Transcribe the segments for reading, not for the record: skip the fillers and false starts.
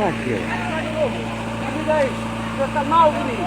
lagi ya. Ini guys, sudah mau ini.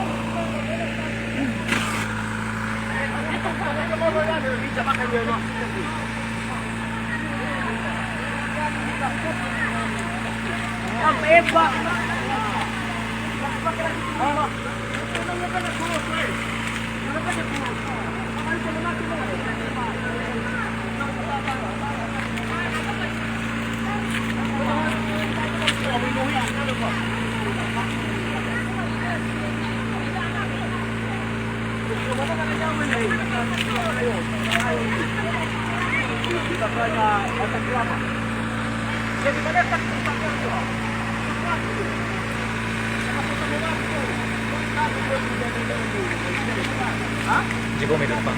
Jiko minum bang.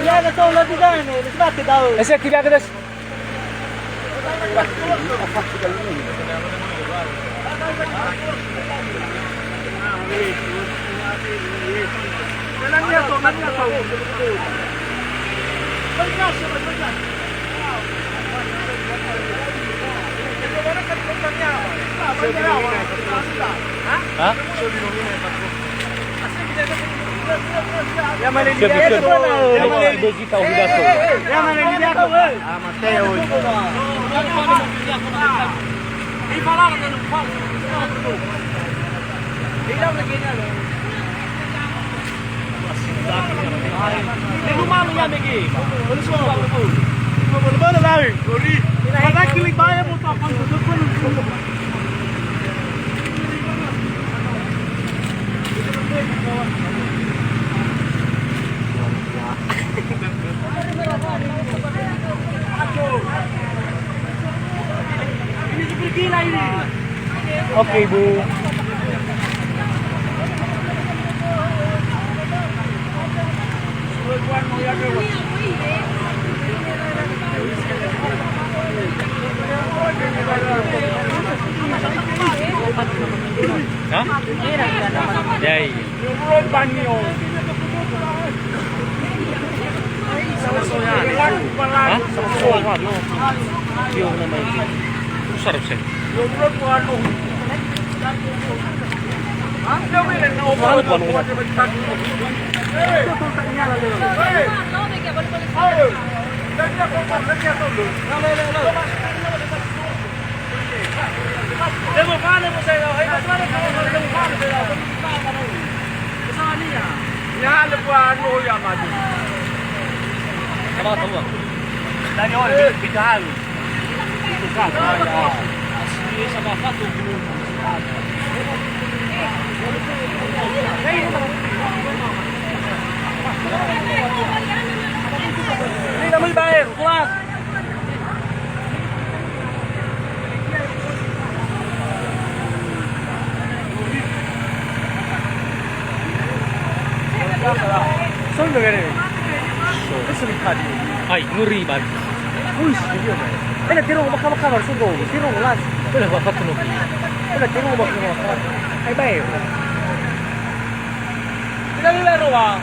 Iya, betul lebih kan ini. Sebab tahu. Ese tidak ada. Hah? Yang mana dia Yang mana dia kita udah tuh. yang mana dia tu? Ah, Mateo. Di mana kan lupa. Dia lagi ni loh. Di rumah punya lagi. Boleh semua tu. Boleh boleh lagi. Sorry. Ada klik bayar motor kan tu pun. Oke, Bu. Hah? Ya, iya. Hah? Yung naman. Sarap siya. Apa tahu? Dari orang bidang. Asli sama satu belum. Ini kami bayar, kelas. Soal negara ini. Kesulitan tadi. Hai, ngeri banget. Wih, dia ni. Ini tirung bakal harus sungguh. Tirung las. Boleh bapak tuh. Ini tirung bakal. Ay bayar. Tidak boleh ruang.